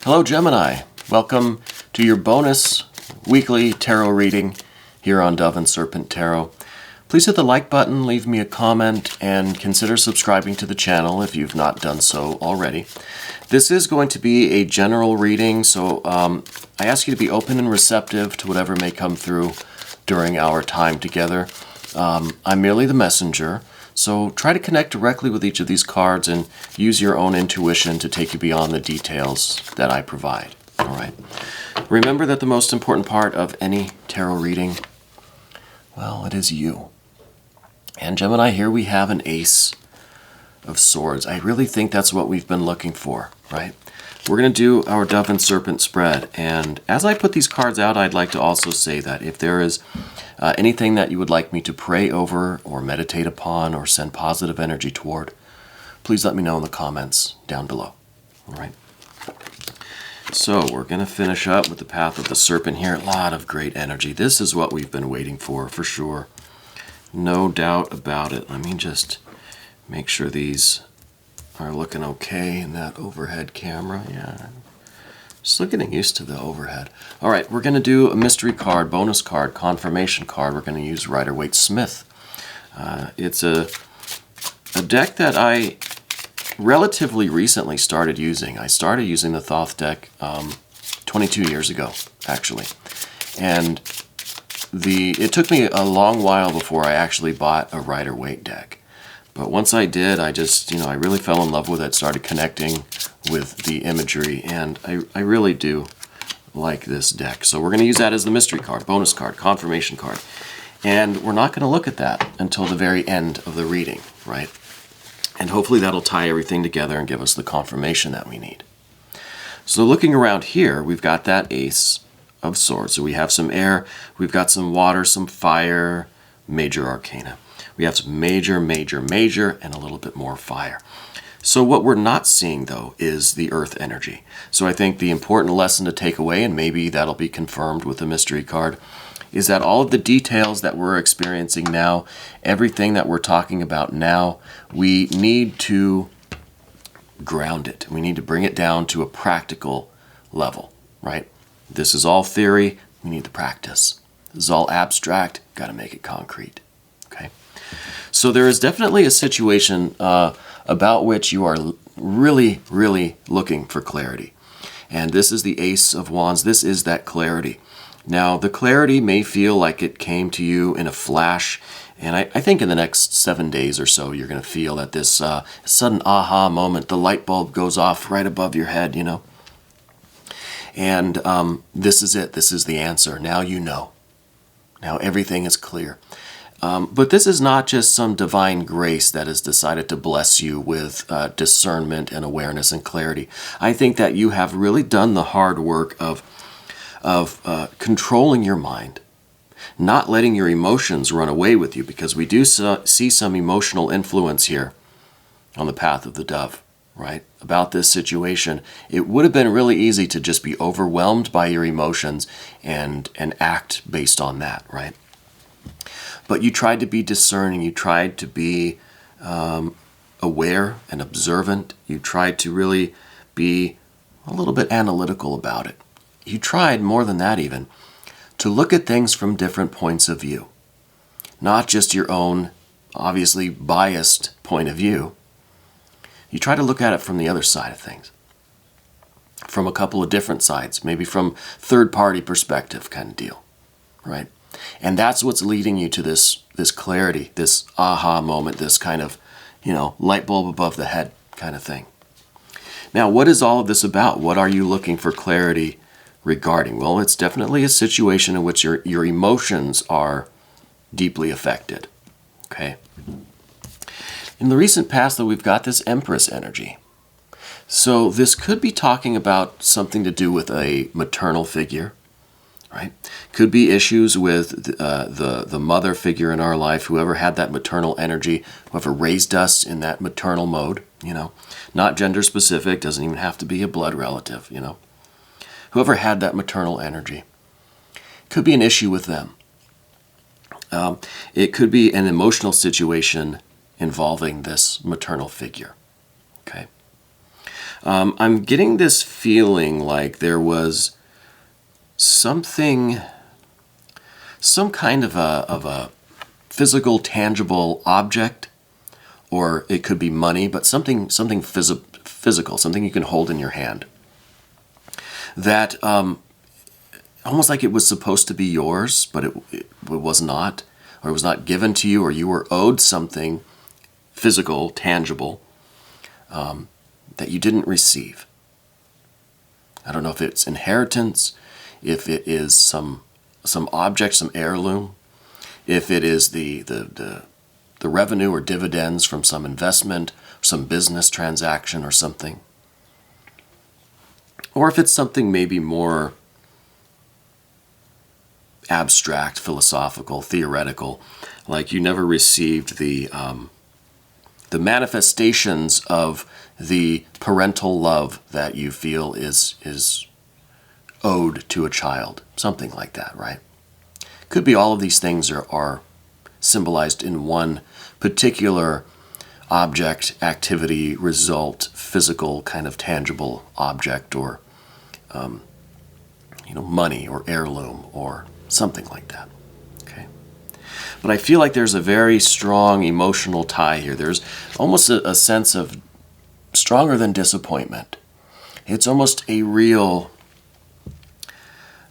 Hello Gemini, welcome to your bonus weekly tarot reading here on Dove and Serpent Tarot. Please hit the like button, leave me a comment, and consider subscribing to the channel if you've not done so already. This is going to be a general reading, so I ask you to be open and receptive to whatever may come through during our time together. I'm merely the messenger. So try to connect directly with each of these cards and use your own intuition to take you beyond the details that I provide. All right. Remember that the most important part of any tarot reading, well, it is you. And Gemini, here we have an Ace of Swords. I really think that's what we've been looking for, right? We're going to do our Dove and Serpent spread. And as I put these cards out, I'd like to also say that if there is anything that you would like me to pray over or meditate upon or send positive energy toward, please let me know in the comments down below. All right. So we're going to finish up with the Path of the Serpent here. A lot of great energy. This is what we've been waiting for sure. No doubt about it. Let me just make sure these are looking okay in that overhead camera. Yeah. Still getting used to the overhead. All right, we're going to do a mystery card, bonus card, confirmation card. We're going to use Rider-Waite-Smith. It's a deck that I relatively recently started using. I started using the Thoth deck 22 years ago, actually. And it took me a long while before I actually bought a Rider-Waite deck. But once I did, I just, I really fell in love with it, started connecting with the imagery, and I really do like this deck. So we're going to use that as the mystery card, bonus card, confirmation card. And we're not going to look at that until the very end of the reading, right? And hopefully that'll tie everything together and give us the confirmation that we need. So looking around here, we've got that Ace of Swords. So we have some air, we've got some water, some fire, major arcana. We have some major, major, major, and a little bit more fire. So what we're not seeing, though, is the earth energy. So I think the important lesson to take away, and maybe that'll be confirmed with the mystery card, is that all of the details that we're experiencing now, everything that we're talking about now, we need to ground it. We need to bring it down to a practical level, right? This is all theory. We need to practice. This is all abstract. Got to make it concrete. Okay? So there is definitely a situation about which you are really, really looking for clarity. And this is the Ace of Wands. This is that clarity. Now, the clarity may feel like it came to you in a flash. And I think in the next 7 days or so, you're going to feel that this sudden aha moment, the light bulb goes off right above your head, And this is it. This is the answer. Now you know. Now everything is clear. But this is not just some divine grace that has decided to bless you with discernment and awareness and clarity. I think that you have really done the hard work of controlling your mind, not letting your emotions run away with you, because we do see some emotional influence here on the Path of the Dove, right? About this situation. It would have been really easy to just be overwhelmed by your emotions and act based on that, right? But you tried to be discerning, you tried to be aware and observant, you tried to really be a little bit analytical about it. You tried, more than that even, to look at things from different points of view. Not just your own, obviously biased point of view. You try to look at it from the other side of things. From a couple of different sides, maybe from third-party perspective kind of deal, right? And that's what's leading you to this clarity, this aha moment, this kind of, light bulb above the head kind of thing. Now, what is all of this about? What are you looking for clarity regarding? Well, it's definitely a situation in which your emotions are deeply affected. Okay. In the recent past, though, we've got this Empress energy. So this could be talking about something to do with a maternal figure. Right? Could be issues with the mother figure in our life, whoever had that maternal energy, whoever raised us in that maternal mode, not gender specific, doesn't even have to be a blood relative, whoever had that maternal energy. Could be an issue with them. It could be an emotional situation involving this maternal figure. Okay. I'm getting this feeling like there was something, some kind of a physical, tangible object, or it could be money, but something physical, something you can hold in your hand, that almost like it was supposed to be yours, but it was not, or it was not given to you, or you were owed something physical, tangible, that you didn't receive. I don't know if it's inheritance, if it is some object, some heirloom, if it is the revenue or dividends from some investment, some business transaction or something. Or if it's something maybe more abstract, philosophical, theoretical, like you never received the manifestations of the parental love that you feel is owed to a child, something like that, right? Could be all of these things are symbolized in one particular object, activity, result, physical, kind of tangible object, or money or heirloom or something like that. Okay, but I feel like there's a very strong emotional tie here. There's almost a sense of stronger than disappointment. It's almost a real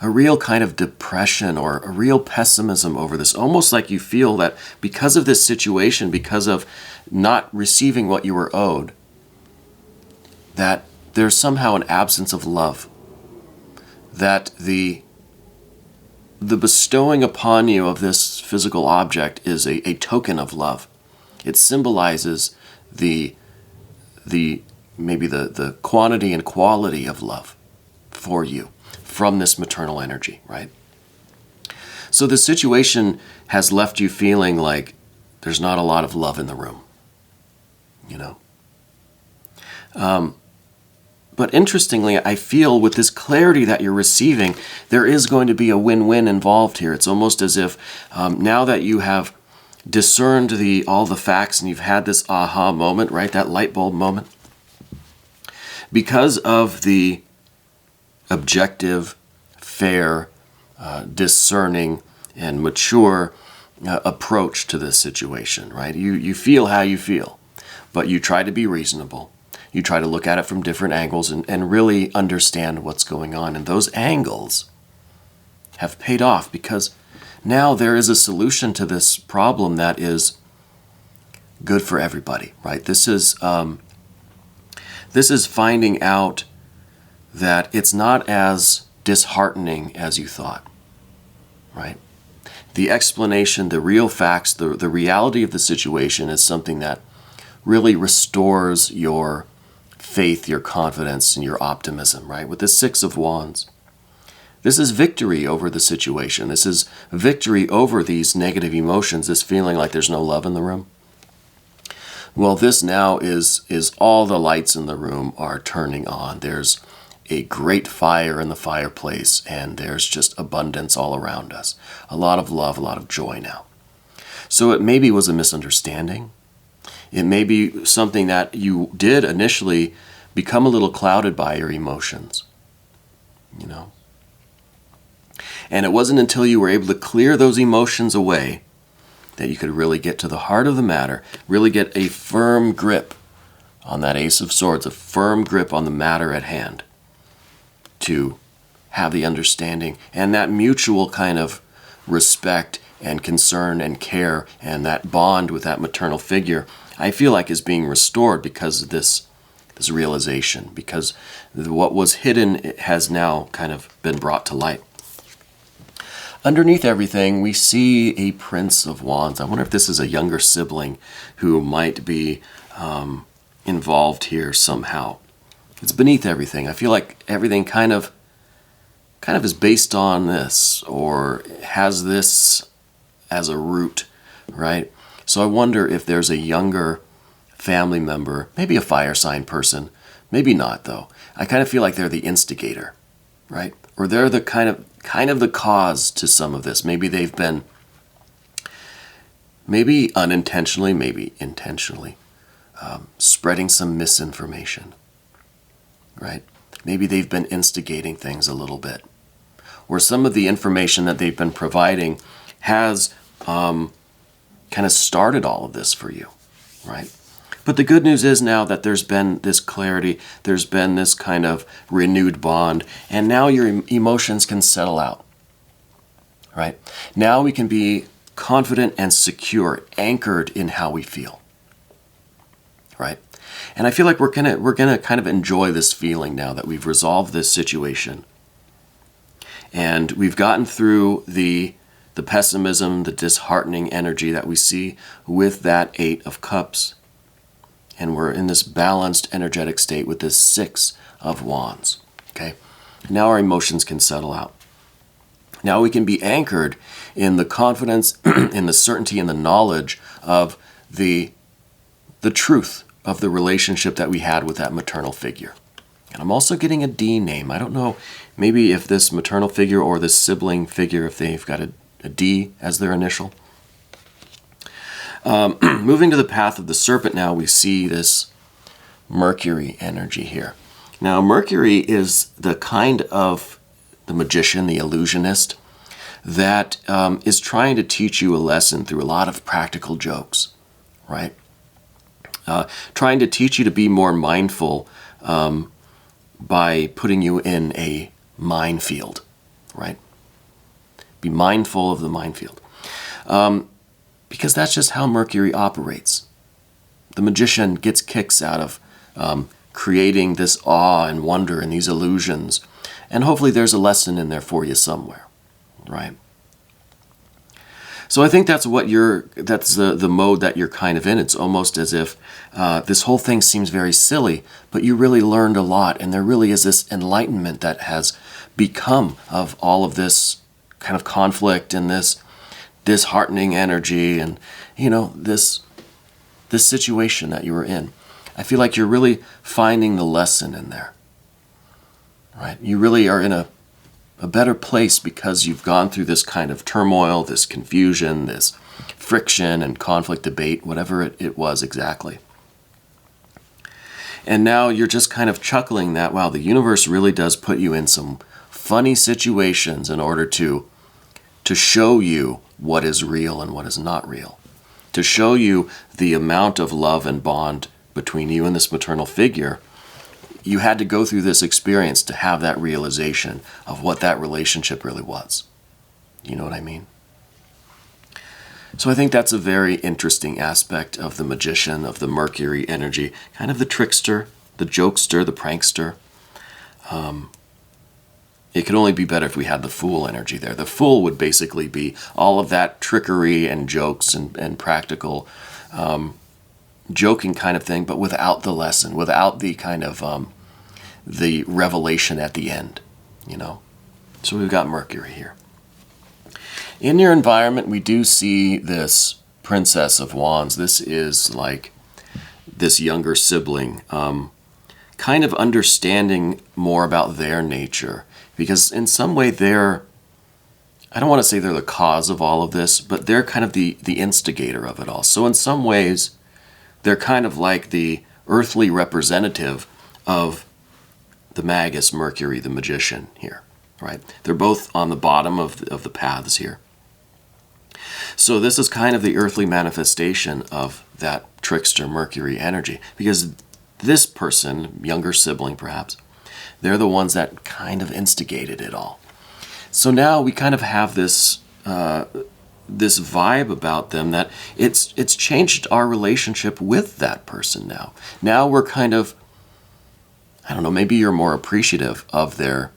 kind of depression or a real pessimism over this. Almost like you feel that because of this situation, because of not receiving what you were owed, that there's somehow an absence of love. That the bestowing upon you of this physical object is a token of love. It symbolizes maybe the quantity and quality of love for you from this maternal energy, right? So the situation has left you feeling like there's not a lot of love in the room, But interestingly, I feel with this clarity that you're receiving, there is going to be a win-win involved here. It's almost as if now that you have discerned all the facts and you've had this aha moment, right, that light bulb moment, because of the objective, fair, discerning, and mature approach to this situation, right? You feel how you feel, but you try to be reasonable. You try to look at it from different angles and really understand what's going on. And those angles have paid off because now there is a solution to this problem that is good for everybody, right? This is finding out that it's not as disheartening as you thought, right? The explanation, the real facts, the reality of the situation is something that really restores your faith, your confidence, and your optimism, right? With the Six of Wands. This is victory over the situation. This is victory over these negative emotions, this feeling like there's no love in the room. Well, this now is all the lights in the room are turning on. There's a great fire in the fireplace, and there's just abundance all around us. A lot of love, a lot of joy now. So it maybe was a misunderstanding. It may be something that you did initially become a little clouded by your emotions, And it wasn't until you were able to clear those emotions away that you could really get to the heart of the matter, really get a firm grip on that Ace of Swords, a firm grip on the matter at hand, to have the understanding and that mutual kind of respect and concern and care and that bond with that maternal figure, I feel like is being restored because of this realization, because what was hidden has now kind of been brought to light. Underneath everything, we see a Prince of Wands. I wonder if this is a younger sibling who might be involved here somehow. It's beneath everything. I feel like everything kind of is based on this or has this as a root, right? So I wonder if there's a younger family member, maybe a fire sign person, maybe not though. I kind of feel like they're the instigator, right? Or they're the kind of the cause to some of this. Maybe they've been, maybe unintentionally, maybe intentionally, spreading some misinformation. right? Maybe they've been instigating things a little bit. Or some of the information that they've been providing has kind of started all of this for you, right? But the good news is now that there's been this clarity, there's been this kind of renewed bond, and now your emotions can settle out, right? Now we can be confident and secure, anchored in how we feel, right? And I feel like we're gonna kind of enjoy this feeling now that we've resolved this situation. And we've gotten through the pessimism, the disheartening energy that we see with that 8 of Cups. And we're in this balanced energetic state with this 6 of Wands. Okay? Now our emotions can settle out. Now we can be anchored in the confidence, in the certainty, and the knowledge of the truth of the relationship that we had with that maternal figure. And I'm also getting a D name. I don't know, maybe if this maternal figure or this sibling figure, if they've got a D as their initial. Moving to the path of the serpent now, we see this Mercury energy here. Now, Mercury is the kind of the magician, the illusionist, that is trying to teach you a lesson through a lot of practical jokes, right? Trying to teach you to be more mindful by putting you in a minefield, right? Be mindful of the minefield. Because that's just how Mercury operates. The magician gets kicks out of creating this awe and wonder and these illusions. And hopefully there's a lesson in there for you somewhere, right? So I think that's the mode that you're kind of in. It's almost as if this whole thing seems very silly, but you really learned a lot, and there really is this enlightenment that has become of all of this kind of conflict and this disheartening energy and, this situation that you were in. I feel like you're really finding the lesson in there, right? You really are in a better place because you've gone through this kind of turmoil, this confusion, this friction and conflict, debate, whatever it was exactly. And now you're just kind of chuckling that, wow, the universe really does put you in some funny situations in order to show you what is real and what is not real, to show you the amount of love and bond between you and this maternal figure. You had to go through this experience to have that realization of what that relationship really was. You know what I mean? So I think that's a very interesting aspect of the magician, of the Mercury energy, kind of the trickster, the jokester, the prankster. It could only be better if we had the Fool energy there. The Fool would basically be all of that trickery and jokes and practical joking kind of thing, but without the lesson, without the kind of the revelation at the end, So we've got Mercury here. In your environment, we do see this Princess of Wands. This is like this younger sibling, kind of understanding more about their nature. Because in some way I don't want to say they're the cause of all of this, but they're kind of the instigator of it all. So in some ways, they're kind of like the earthly representative of the Magus, Mercury, the magician here, right? They're both on the bottom of the paths here. So this is kind of the earthly manifestation of that trickster Mercury energy, because this person, younger sibling perhaps, they're the ones that kind of instigated it all. So now we kind of have this this vibe about them that it's changed our relationship with that person now. Now we're kind of, I don't know, maybe you're more appreciative of their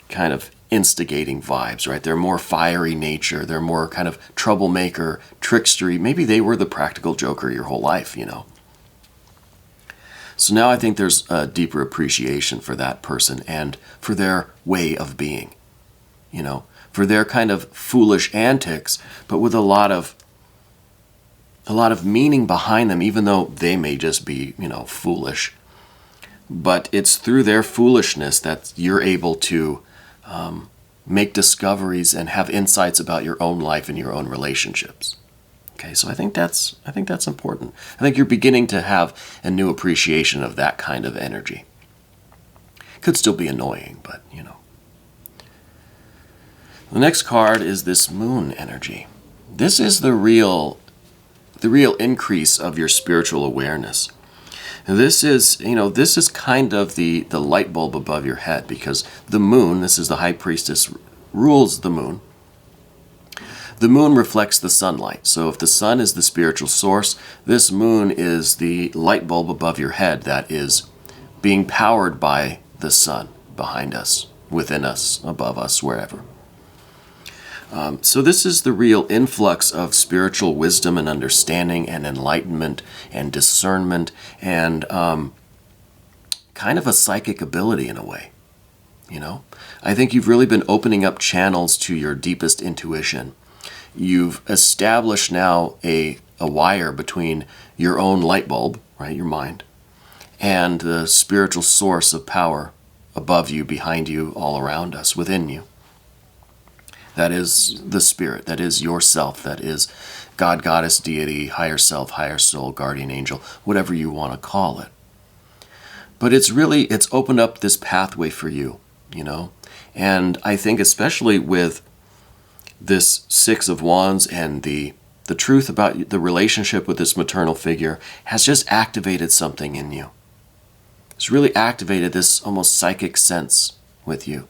kind of instigating vibes, right? They're more fiery nature. They're more kind of troublemaker, trickstery. Maybe they were the practical joker your whole life, So now I think there's a deeper appreciation for that person and for their way of being, for their kind of foolish antics, but with a lot of meaning behind them, even though they may just be, foolish. But it's through their foolishness that you're able to make discoveries and have insights about your own life and your own relationships. Okay, so I think that's important. I think you're beginning to have a new appreciation of that kind of energy. Could still be annoying, but you know. The next card is this moon energy. This is the real increase of your spiritual awareness. This is, this is kind of the light bulb above your head, because the moon, this is the high priestess, rules the moon. The moon reflects the sunlight. So if the sun is the spiritual source, this moon is the light bulb above your head that is being powered by the sun behind us, within us, above us, wherever. So this is the real influx of spiritual wisdom and understanding and enlightenment and discernment and kind of a psychic ability in a way. I think you've really been opening up channels to your deepest intuition. You've established now a wire between your own light bulb, right, your mind, and the spiritual source of power above you, behind you, all around us, within you. That is the spirit, that is yourself, that is God, goddess, deity, higher self, higher soul, guardian angel, whatever you want to call it. But it's opened up this pathway for you, And I think especially with this Six of Wands and the truth about the relationship with this maternal figure has just activated something in you. It's really activated this almost psychic sense with you,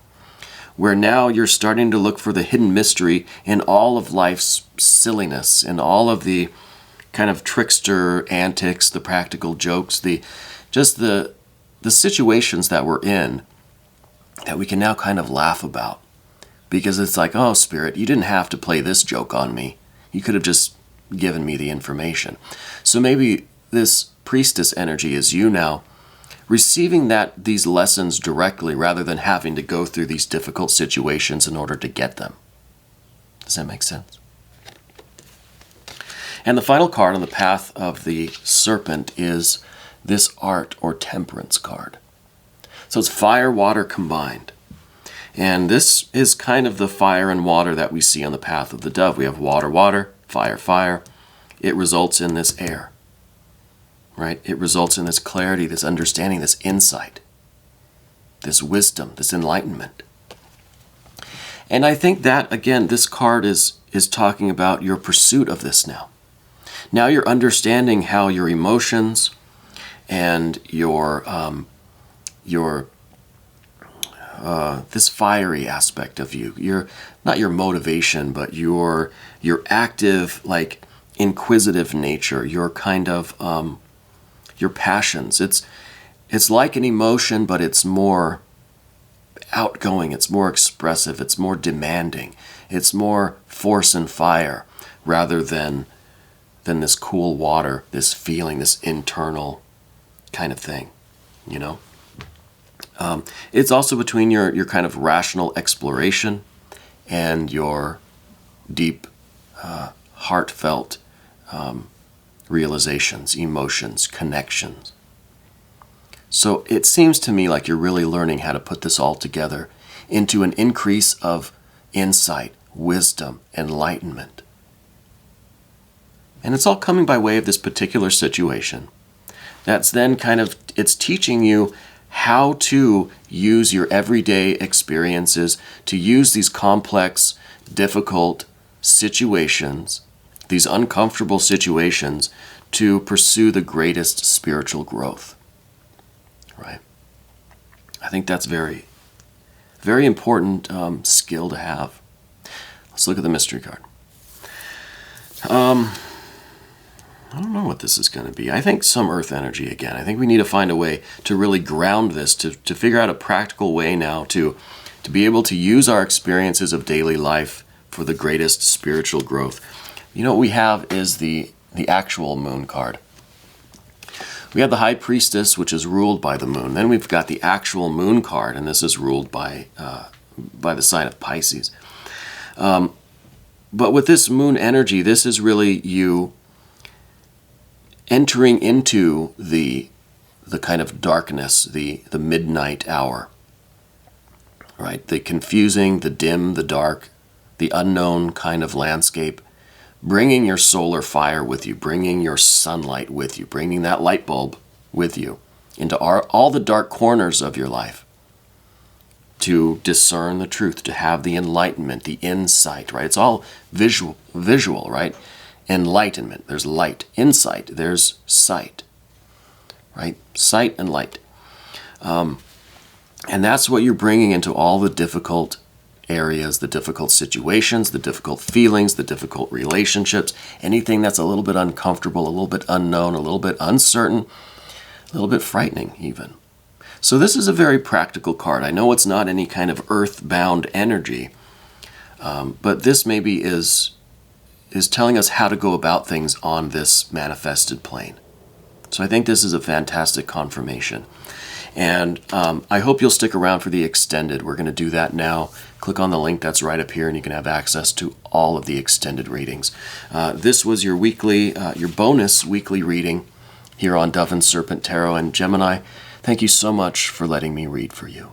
where now you're starting to look for the hidden mystery in all of life's silliness, in all of the kind of trickster antics, the practical jokes, the situations that we're in that we can now kind of laugh about. Because it's like, oh, Spirit, you didn't have to play this joke on me. You could have just given me the information. So maybe this priestess energy is you now receiving these lessons directly rather than having to go through these difficult situations in order to get them. Does that make sense? And the final card on the path of the serpent is this art or temperance card. So it's fire, water combined. And this is kind of the fire and water that we see on the path of the dove. We have water, water, fire, fire. It results in this air. Right? It results in this clarity, this understanding, this insight, this wisdom, this enlightenment. And I think that, again, this card is talking about your pursuit of this now. Now you're understanding how your emotions and this fiery aspect of you, not your motivation, but your active, like inquisitive nature, your kind of your passions. It's like an emotion, but it's more outgoing, it's more expressive, it's more demanding, it's more force and fire rather than this cool water, this feeling, this internal kind of thing, It's also between your kind of rational exploration and your deep, heartfelt realizations, emotions, connections. So it seems to me like you're really learning how to put this all together into an increase of insight, wisdom, enlightenment. And it's all coming by way of this particular situation. That's then it's teaching you how to use your everyday experiences, to use these complex, difficult situations, these uncomfortable situations, to pursue the greatest spiritual growth. Right? I think that's very, very important skill to have. Let's look at the mystery card. I don't know what this is going to be. I think some earth energy again. I think we need to find a way to really ground this, to figure out a practical way now to be able to use our experiences of daily life for the greatest spiritual growth. What we have is the actual moon card. We have the high priestess, which is ruled by the moon. Then we've got the actual moon card, and this is ruled by the sign of Pisces. But with this moon energy, this is really you entering into the kind of darkness, the midnight hour, right? The confusing, the dim, the dark, the unknown kind of landscape, bringing your solar fire with you, bringing your sunlight with you, bringing that light bulb with you into all the dark corners of your life, to discern the truth, to have the enlightenment, the insight, right? It's all visual, right? Enlightenment, there's light. Insight, there's sight, right? Sight and light. And that's what you're bringing into all the difficult areas, the difficult situations, the difficult feelings, the difficult relationships, anything that's a little bit uncomfortable, a little bit unknown, a little bit uncertain, a little bit frightening even. So this is a very practical card. I know it's not any kind of earth-bound energy, but this maybe is telling us how to go about things on this manifested plane. So I think this is a fantastic confirmation. And I hope you'll stick around for the extended. We're going to do that now. Click on the link that's right up here and you can have access to all of the extended readings. This was your weekly, your bonus weekly reading here on Dove and Serpent Tarot. And Gemini, thank you so much for letting me read for you.